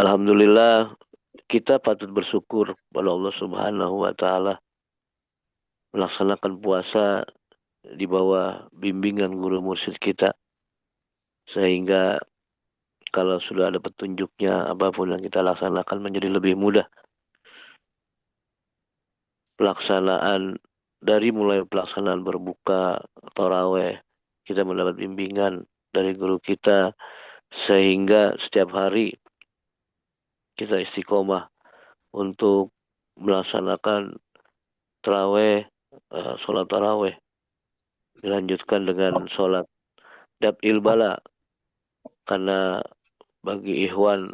Alhamdulillah kita patut bersyukur kepada Allah Subhanahu wa taala melaksanakan puasa di bawah bimbingan guru mursyid kita sehingga kalau sudah ada petunjuknya apapun yang kita laksanakan menjadi lebih mudah. Pelaksanaan dari mulai pelaksanaan berbuka, taraweh, kita mendapat bimbingan dari guru kita sehingga setiap hari kita istiqomah untuk melaksanakan taraweh, sholat taraweh dilanjutkan dengan sholat dapil bala karena bagi ikhwan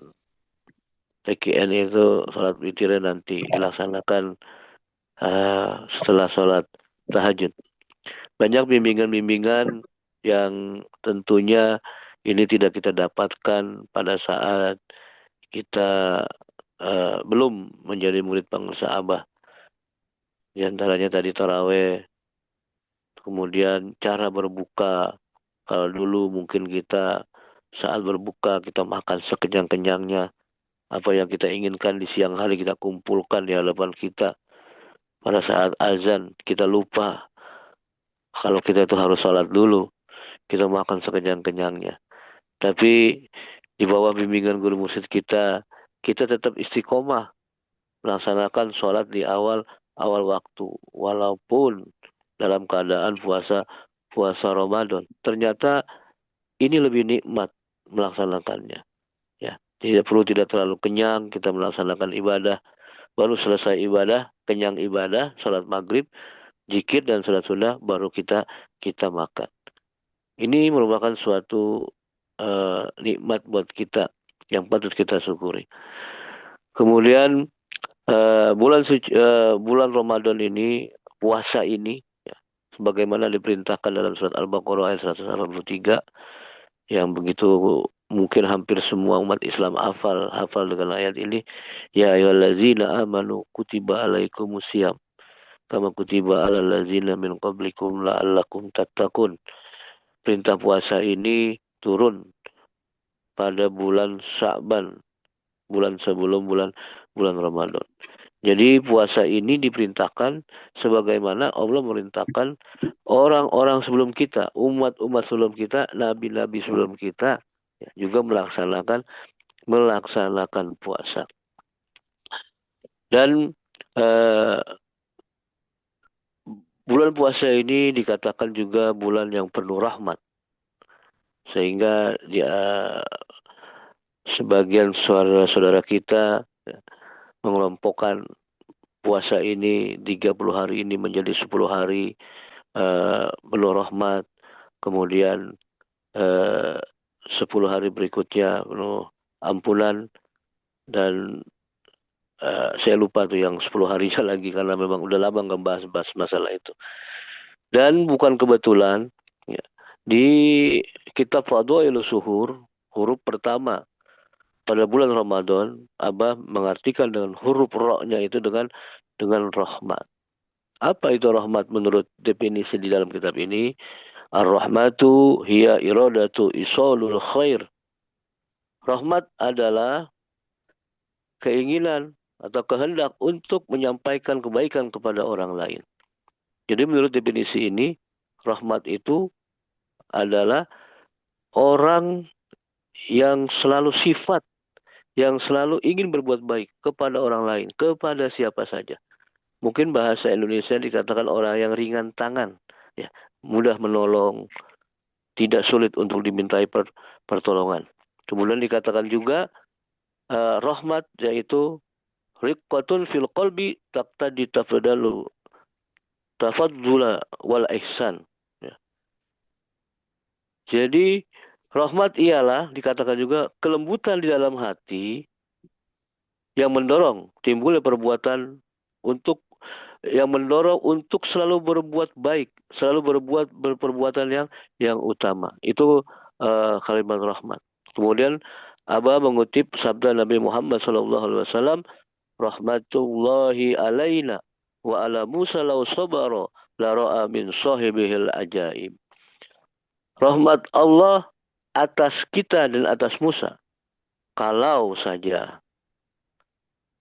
TKN itu sholat witirnya nanti dilaksanakan setelah sholat tahajud. Banyak bimbingan-bimbingan yang tentunya ini tidak kita dapatkan pada saat kita belum menjadi murid bangsa Abah. Di antaranya tadi taraweh, kemudian cara berbuka. Kalau dulu mungkin kita saat berbuka kita makan sekenyang-kenyangnya. Apa yang kita inginkan di siang hari kita kumpulkan di hadapan kita. Pada saat azan kita lupa kalau kita itu harus sholat dulu. Kita makan sekenyang-kenyangnya. Tapi di bawah bimbingan guru mursyid kita tetap istiqomah melaksanakan sholat di awal awal waktu. Walaupun dalam keadaan puasa Ramadan. Ternyata ini lebih nikmat melaksanakannya. Ya, tidak terlalu kenyang kita melaksanakan ibadah. Baru selesai ibadah, kenyang ibadah, sholat maghrib, zikir dan sholat sunnah, baru kita makan. Ini merupakan suatu nikmat buat kita yang patut kita syukuri. Kemudian bulan Ramadan ini, puasa ini, ya, sebagaimana diperintahkan dalam surat Al-Baqarah ayat 183, yang begitu mungkin hampir semua umat Islam hafal dengan ayat ini. Ya ayyuhallazina amanu kutiba alaikumusiyam kama kutiba alal ladzina min qablikum la'allakum tattaqun. Perintah puasa ini turun pada bulan Sya'ban, bulan sebelum bulan Ramadan. Jadi puasa ini diperintahkan sebagaimana Allah merintahkan orang-orang sebelum kita, umat-umat sebelum kita, nabi-nabi sebelum kita, ya, juga melaksanakan puasa. Dan eh, bulan puasa ini dikatakan juga bulan yang penuh rahmat, sehingga dia sebagian saudara-saudara kita ya, mengelompokkan puasa ini 30 hari ini menjadi 10 hari penuh rahmat, kemudian eh, 10 hari berikutnya penuh ampunan, dan saya lupa tuh yang 10 harinya lagi karena memang udah lama nggak bahas masalah itu. Dan bukan kebetulan ya, di kitab Fadhailus Suhur huruf pertama pada bulan Ramadan Abah mengartikan dengan huruf ro-nya itu dengan rahmat. Apa itu rahmat menurut definisi di dalam kitab ini? Ar-rahmatu hiya iradatu isalul khair. Rahmat adalah keinginan atau kehendak untuk menyampaikan kebaikan kepada orang lain. Jadi menurut definisi ini, rahmat itu adalah orang yang selalu yang selalu ingin berbuat baik kepada orang lain, kepada siapa saja. Mungkin bahasa Indonesia dikatakan orang yang ringan tangan, ya, mudah menolong, tidak sulit untuk dimintai pertolongan. Kemudian dikatakan juga rahmat yaitu riqqatun fil qalbi taqtadi tafaddula wal ihsan. Ya. Jadi rahmat ialah dikatakan juga kelembutan di dalam hati yang mendorong timbulnya perbuatan untuk yang mendorong untuk selalu berbuat baik, selalu berperbuatan yang utama. Itu kalimat rahmat. Kemudian Abah mengutip sabda Nabi Muhammad SAW, rahmatullahi alaina wa ala Musa law sabara la ra'a min sahibihil ajaib. Rahmat Allah atas kita dan atas Musa. Kalau saja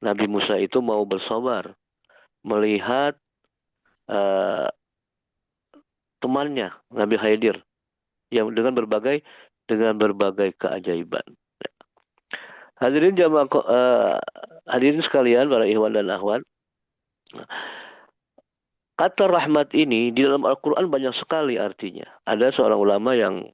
Nabi Musa itu mau bersabar melihat eh, temannya Nabi Khidir yang dengan berbagai keajaiban. Hadirin jamaah hadirin sekalian para ikhwan dan akhwat, kata rahmat ini di dalam Al-Quran banyak sekali artinya. Ada seorang ulama yang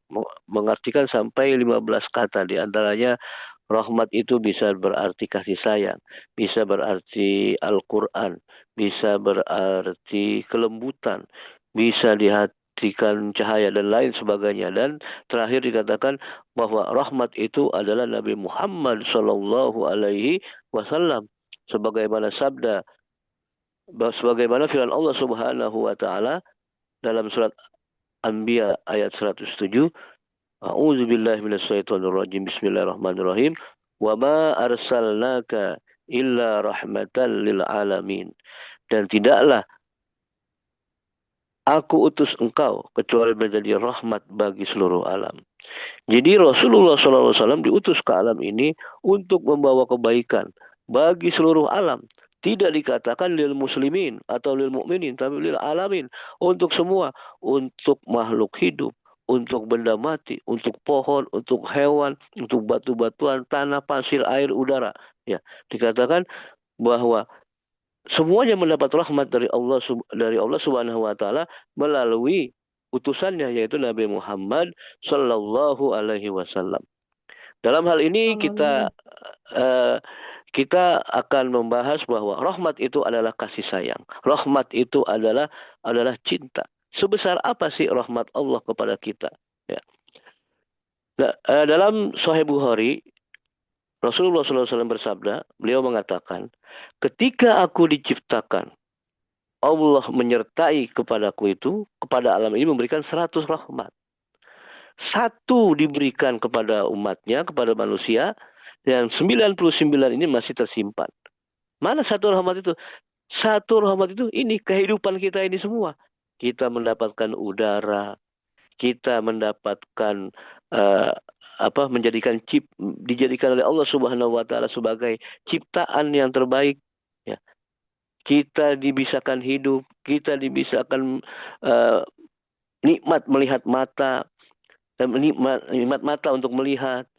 mengartikan sampai 15 kata. Di antaranya rahmat itu bisa berarti kasih sayang, bisa berarti Al-Quran, bisa berarti kelembutan, bisa diartikan cahaya dan lain sebagainya. Dan terakhir dikatakan bahwa rahmat itu adalah Nabi Muhammad Sallallahu Alaihi Wasallam. Sebagaimana sabda sebagaimana firman Allah Subhanahu wa taala dalam surat Anbiya ayat 107, A'udzu billahi minasyaitonir rajim. Bismillahirrahmanirrahim. Wa ma arsalnaka illa rahmatan lil alamin. Dan tidaklah aku utus engkau kecuali menjadi rahmat bagi seluruh alam. Jadi Rasulullah SAW diutus ke alam ini untuk membawa kebaikan bagi seluruh alam. Tidak dikatakan lil muslimin atau lil mukminin, tapi lil alamin. Untuk semua, untuk makhluk hidup, untuk benda mati, untuk pohon, untuk hewan, untuk batu-batuan, tanah, pasir, air, udara. Ya, dikatakan bahwa semuanya mendapat rahmat dari Allah Subhanahu wa taala melalui utusannya yaitu Nabi Muhammad sallallahu alaihi wasallam. Dalam hal ini Amin. eh, kita akan membahas bahwa rahmat itu adalah kasih sayang. Rahmat itu adalah cinta. Sebesar apa sih rahmat Allah kepada kita? Ya. Nah, dalam Sahih Bukhari, Rasulullah SAW bersabda, beliau mengatakan, ketika aku diciptakan, Allah menyertai kepadaku itu, kepada alam ini memberikan 100 rahmat. Satu diberikan kepada umatnya, kepada manusia, dan 99 ini masih tersimpan. Mana satu rahmat itu? Satu rahmat itu ini kehidupan kita ini semua. Kita mendapatkan udara, kita mendapatkan eh, dijadikan oleh Allah Subhanahu wa taala sebagai ciptaan yang terbaik, ya. Kita dibisakan hidup, kita dibisakan eh, nikmat melihat mata, nikmat mata untuk melihat,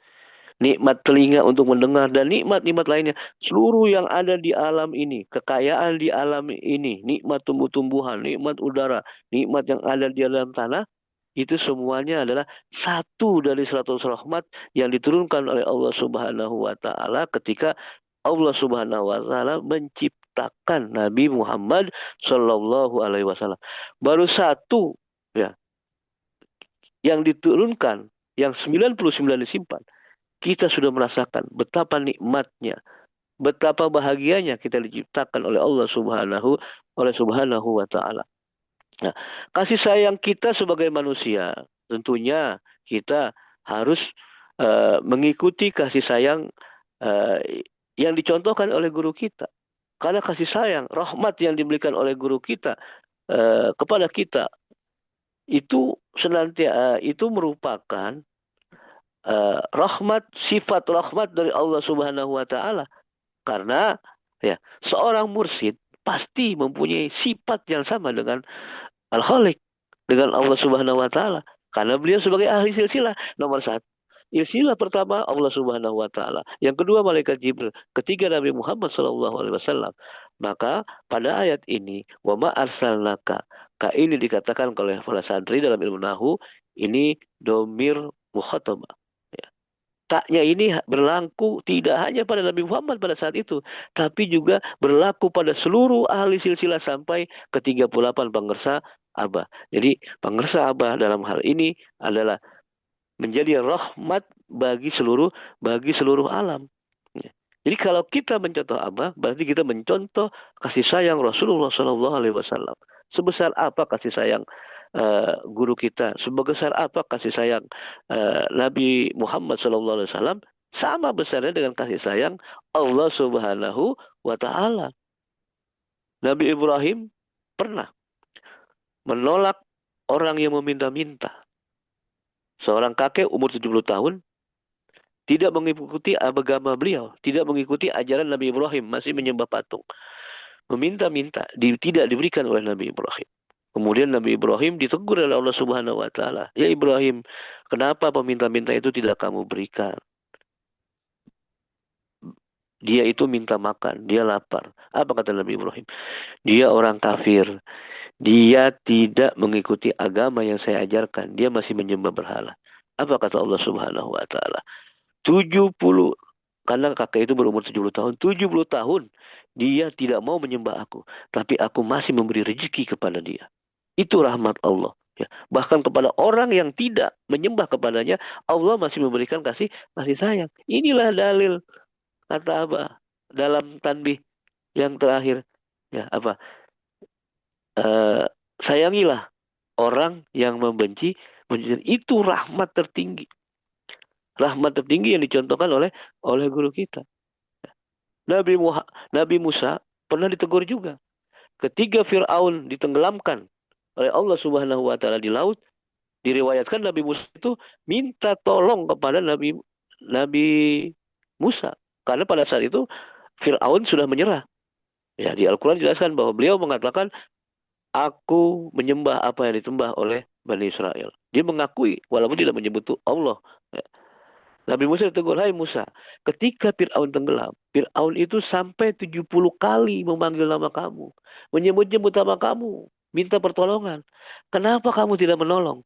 nikmat telinga untuk mendengar, dan nikmat-nikmat lainnya. Seluruh yang ada di alam ini, kekayaan di alam ini, nikmat tumbuh-tumbuhan, nikmat udara, nikmat yang ada di dalam tanah, itu semuanya adalah satu dari 100 rahmat yang diturunkan oleh Allah Subhanahu wa taala ketika Allah Subhanahu wa taala menciptakan Nabi Muhammad Sallallahu alaihi wasallam. Baru satu, ya, yang diturunkan, yang 99 disimpan. Kita sudah merasakan betapa nikmatnya, betapa bahagianya kita diciptakan oleh Subhanahu wa taala. Nah, kasih sayang kita sebagai manusia, tentunya kita harus mengikuti kasih sayang yang dicontohkan oleh guru kita. Karena kasih sayang, rahmat yang diberikan oleh guru kita kepada kita itu senantiasa itu merupakan sifat rahmat dari Allah Subhanahu wa taala. Karena ya, seorang mursyid pasti mempunyai sifat yang sama dengan Al-Khaliq, dengan Allah Subhanahu wa taala. Karena beliau sebagai ahli silsilah nomor satu. Silsilah pertama Allah Subhanahu wa taala. Yang kedua malaikat Jibril. Ketiga Nabi Muhammad sallallahu alaihi wasallam. Maka pada ayat ini wa ma arsalnaka, ini dikatakan oleh para santri dalam ilmu nahu, ini domir mukhatabah. Taknya ini berlaku tidak hanya pada Nabi Muhammad pada saat itu, tapi juga berlaku pada seluruh ahli silsilah sampai ke 38 pengersa Abah. Jadi pengersa Abah dalam hal ini adalah menjadi rahmat bagi seluruh alam. Ya. Jadi kalau kita mencontoh Abah, berarti kita mencontoh kasih sayang Rasulullah Shallallahu Alaihi Wasallam. Sebesar apa kasih sayang guru kita, sebesar apa kasih sayang Nabi Muhammad SAW, sama besarnya dengan kasih sayang Allah Subhanahu wa taala. Nabi Ibrahim pernah menolak orang yang meminta-minta. Seorang kakek umur 70 tahun tidak mengikuti agama beliau, tidak mengikuti ajaran Nabi Ibrahim, masih menyembah patung. Meminta-minta, tidak diberikan oleh Nabi Ibrahim. Kemudian Nabi Ibrahim ditegur oleh Allah Subhanahu wa taala. Ya Ibrahim, kenapa peminta-minta itu tidak kamu berikan? Dia itu minta makan, dia lapar. Apa kata Nabi Ibrahim? Dia orang kafir. Dia tidak mengikuti agama yang saya ajarkan. Dia masih menyembah berhala. Apa kata Allah Subhanahu wa taala? 70, karena kakek itu berumur 70 tahun. 70 tahun dia tidak mau menyembah aku, tapi aku masih memberi rezeki kepada dia. Itu rahmat Allah. Ya. Bahkan kepada orang yang tidak menyembah kepadanya, Allah masih memberikan kasih sayang. Inilah dalil kata apa dalam tanbih yang terakhir. Ya, apa? Eh, sayangilah orang yang membenci, itu rahmat tertinggi. Rahmat tertinggi yang dicontohkan oleh guru kita. Nabi Musa pernah ditegur juga. Ketika Fir'aun ditenggelamkan oleh Allah Subhanahu wa taala di laut, diriwayatkan Nabi Musa itu minta tolong kepada Nabi Musa. Karena pada saat itu Fir'aun sudah menyerah. Ya, di Al-Quran dijelaskan bahwa beliau mengatakan, aku menyembah apa yang disembah oleh Bani Israel. Dia mengakui walaupun tidak menyebut Allah. Ya. Nabi Musa ditegur, hai Musa, ketika Fir'aun tenggelam, Fir'aun itu sampai 70 kali memanggil nama kamu. Menyebut-nyebut nama kamu. Minta pertolongan. Kenapa kamu tidak menolong?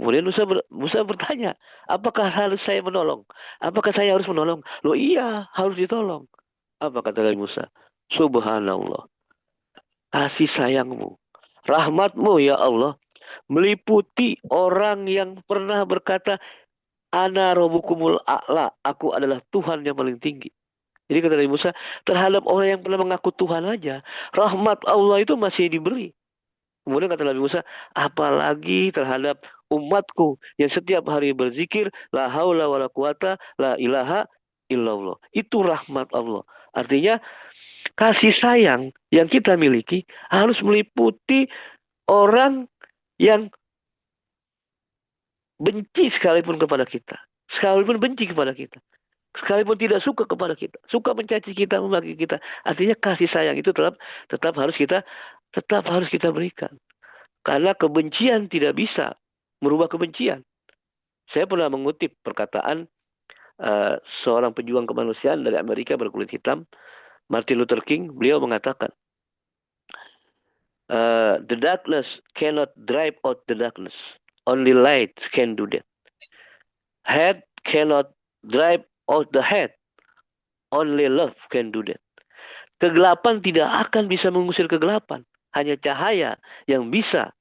Kemudian Musa bertanya, apakah harus saya menolong? Apakah saya harus menolong? Loh iya, harus ditolong. Apa kata Nabi Musa? Subhanallah. Kasih sayangmu. Rahmatmu ya Allah. Meliputi orang yang pernah berkata, Ana Rabbukumul A'la. Aku adalah Tuhan yang paling tinggi. Jadi kata Nabi Musa, terhadap orang yang pernah mengaku Tuhan aja, rahmat Allah itu masih diberi. Kemudian kata Nabi Musa, apalagi terhadap umatku yang setiap hari berzikir, la haula wa la quwata la ilaha illallah. Itu rahmat Allah. Artinya kasih sayang yang kita miliki harus meliputi orang yang benci sekalipun kepada kita. Sekalipun benci kepada kita. Sekalipun tidak suka kepada kita. Suka mencaci kita, memaki kita. Artinya kasih sayang itu tetap harus kita berikan. Karena kebencian tidak bisa merubah kebencian. Saya pernah mengutip perkataan seorang pejuang kemanusiaan dari Amerika berkulit hitam, Martin Luther King. Beliau mengatakan, the darkness cannot drive out the darkness. Only light can do that. Hate cannot drive out the hate. Only love can do that. Kegelapan tidak akan bisa mengusir kegelapan. Hanya cahaya yang bisa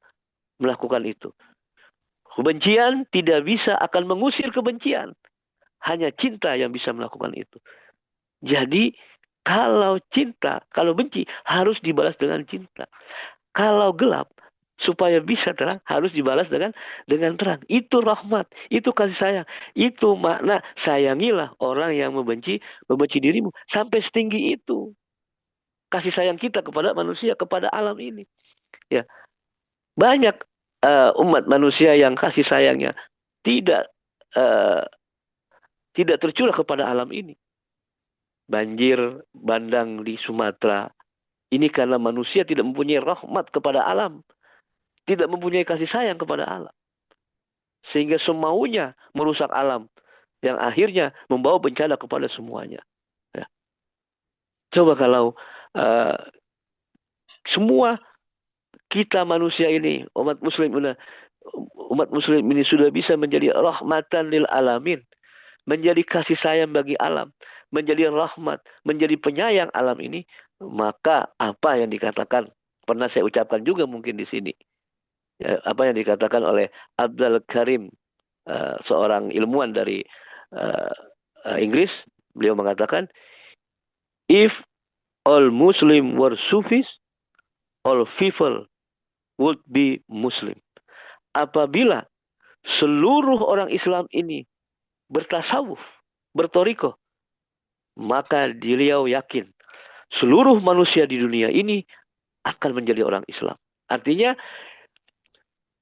melakukan itu. Kebencian tidak bisa akan mengusir kebencian. Hanya cinta yang bisa melakukan itu. Jadi kalau cinta, kalau benci harus dibalas dengan cinta. Kalau gelap supaya bisa terang harus dibalas dengan terang. Itu rahmat, itu kasih sayang, itu makna sayangilah orang yang membenci dirimu. Sampai setinggi itu kasih sayang kita kepada manusia, kepada alam ini. Ya, banyak umat manusia yang kasih sayangnya tidak uh, tidak tercurah kepada alam ini. Banjir bandang di Sumatera ini karena manusia tidak mempunyai rahmat kepada alam. Tidak mempunyai kasih sayang kepada alam. Sehingga semaunya merusak alam. Yang akhirnya membawa bencana kepada semuanya. Ya. Coba kalau semua kita manusia ini, umat muslim ini sudah bisa menjadi rahmatan lil alamin. Menjadi kasih sayang bagi alam. Menjadi rahmat. Menjadi penyayang alam ini. Maka apa yang dikatakan, pernah saya ucapkan juga mungkin di sini. Ya, apa yang dikatakan oleh Abdul Karim, seorang ilmuwan dari Inggris, beliau mengatakan, if all Muslim were Sufis, all people would be Muslim. Apabila seluruh orang Islam ini bertasawuf, bertoriko, maka beliau yakin seluruh manusia di dunia ini akan menjadi orang Islam. Artinya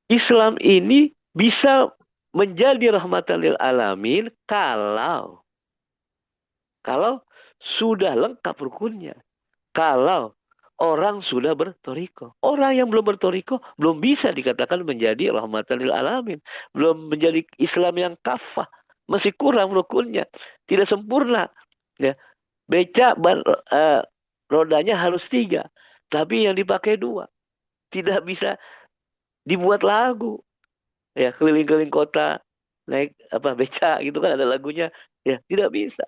Islam ini bisa menjadi rahmatan lil alamin kalau sudah lengkap rukunnya. Kalau orang sudah bertoriko. Orang yang belum bertoriko belum bisa dikatakan menjadi rahmatan lil alamin. Belum menjadi Islam yang kafah. Masih kurang rukunnya. Tidak sempurna. Ya. Beca rodanya harus 3. Tapi yang dipakai 2. Tidak bisa dibuat lagu. Ya, keliling-keliling kota naik beca gitu kan ada lagunya. Ya, tidak bisa.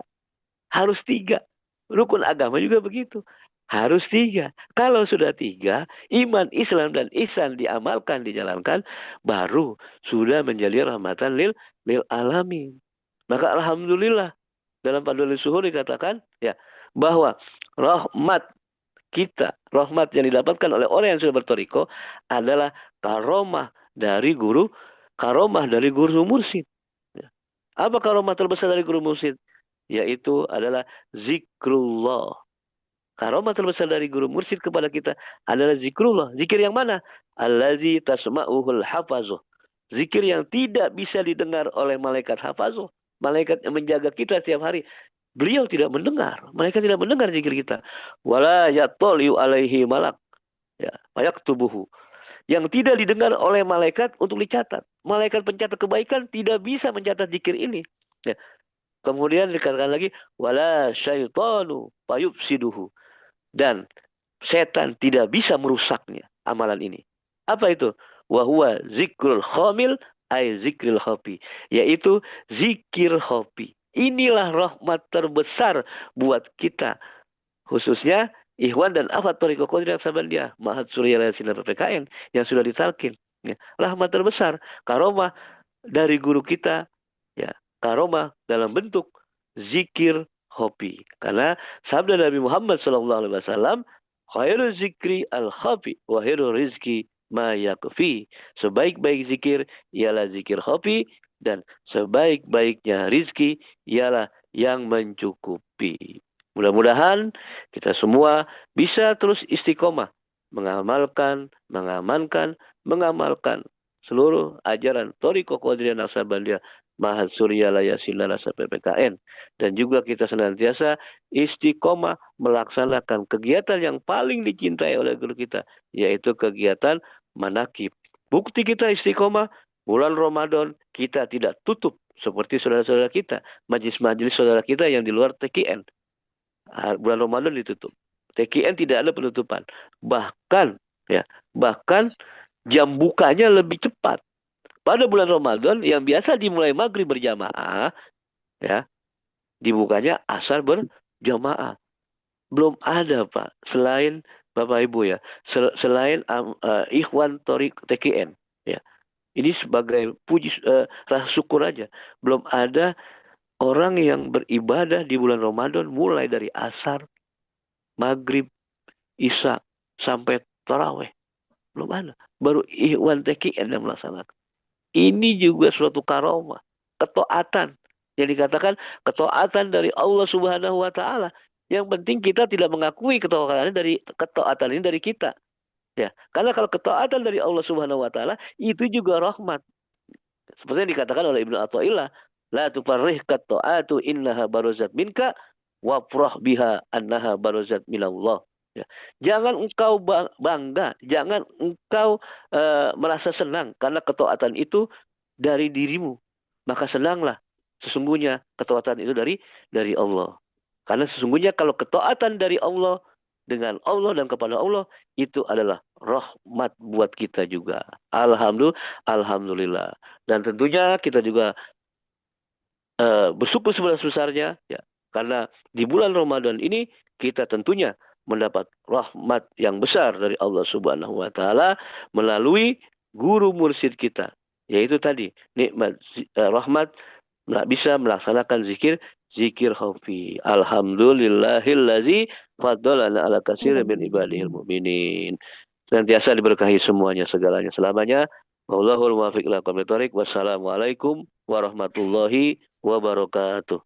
Harus 3. Rukun agama juga begitu. Harus 3. Kalau sudah 3, iman, Islam, dan ihsan diamalkan, dijalankan, baru sudah menjadi rahmatan lil alamin. Maka alhamdulillah dalam Fadlul Suhur dikatakan ya bahwa rahmat rahmat yang didapatkan oleh orang yang sudah bertoriko adalah karomah dari guru mursyid. Ya. Apa karomah terbesar dari guru mursyid? Yaitu adalah zikrullah. Karomah terbesar dari guru mursyid kepada kita adalah zikrullah. Zikir yang mana? Allazi tasma'uhul hafazuh. Zikir yang tidak bisa didengar oleh malaikat hafazuh. Malaikat yang menjaga kita setiap hari. Beliau tidak mendengar. Mereka tidak mendengar zikir kita. Wala yatoliu alaihi malak. Ya, tubuhu. Yang tidak didengar oleh malaikat untuk dicatat. Malaikat pencatat kebaikan tidak bisa mencatat zikir ini. Ya. Kemudian dikatakan lagi wala syaitanu fayufsiduhu. Dan setan tidak bisa merusaknya amalan ini. Apa itu? Wa huwa zikrul khamil ay zikril khafi, yaitu zikir khafi. Inilah rahmat terbesar buat kita, khususnya Ikhwan dan Akhwat Thariqah Qadiriyah Sabandia Ma'had Surya Sinar PKN yang sudah ditalkin. Ya, rahmat terbesar, karomah dari guru kita, ya, karomah dalam bentuk zikir hobi. Karena sabda Nabi Muhammad SAW, khairu zikri al-khafi wa khairu rizki ma yakfi. Sebaik-baik zikir ialah zikir hobi dan sebaik-baiknya rizki ialah yang mencukupi. Mudah-mudahan kita semua bisa terus istiqomah mengamalkan, mengamalkan seluruh ajaran Thariqah Qadiriyah Naqsabandiyah Ma'had Surya Layasila sampai PKN. Dan juga kita senantiasa istiqomah melaksanakan kegiatan yang paling dicintai oleh guru kita, yaitu kegiatan manakib. Bukti kita istiqomah, bulan Ramadan kita tidak tutup seperti saudara-saudara kita, majelis-majelis saudara kita yang di luar TKN. Bulan Ramadan ditutup. TKN tidak ada penutupan. Bahkan jam bukanya lebih cepat. Pada bulan Ramadan yang biasa dimulai maghrib berjamaah, ya, dibukanya asar berjamaah. Belum ada, Pak, selain Bapak Ibu ya, selain Ikhwan Thariqah TKN, ya. Ini sebagai rasa syukur aja. Belum ada orang yang beribadah di bulan Ramadan mulai dari asar, maghrib, isya sampai taraweh. Belum ada. Baru Ikhwan TKN yang melaksanakan. Ini juga suatu karomah, ketaatan. Yang dikatakan ketaatan dari Allah Subhanahu wa taala. Yang penting kita tidak mengakui ketaatan ini dari kita. Ya, karena kalau ketaatan dari Allah Subhanahu wa taala itu juga rahmat. Seperti yang dikatakan oleh Ibnu Athaillah, la tufarrih ta'atu innaha barozat minka wa frah biha annaha barozat minallah. Ya. Jangan engkau bangga, jangan engkau merasa senang karena ketaatan itu dari dirimu. Maka senanglah, sesungguhnya ketaatan itu dari Allah. Karena sesungguhnya kalau ketaatan dari Allah dengan Allah dan kepada Allah itu adalah rahmat buat kita juga. Alhamdulillah. Dan tentunya kita juga bersyukur sebesar-besarnya ya, karena di bulan Ramadan ini kita tentunya mendapat rahmat yang besar dari Allah Subhanahu wa taala melalui guru mursyid kita, yaitu tadi nikmat rahmat bisa melaksanakan zikir khafi. Alhamdulillahillazi faddalana ala katsirin min ibadihil mu'minin. Senantiasa diberkahi semuanya segalanya selamanya. Wallahul muwaffiq ila aqwamit thoriq. Wassalamualaikum warahmatullahi wabarakatuh.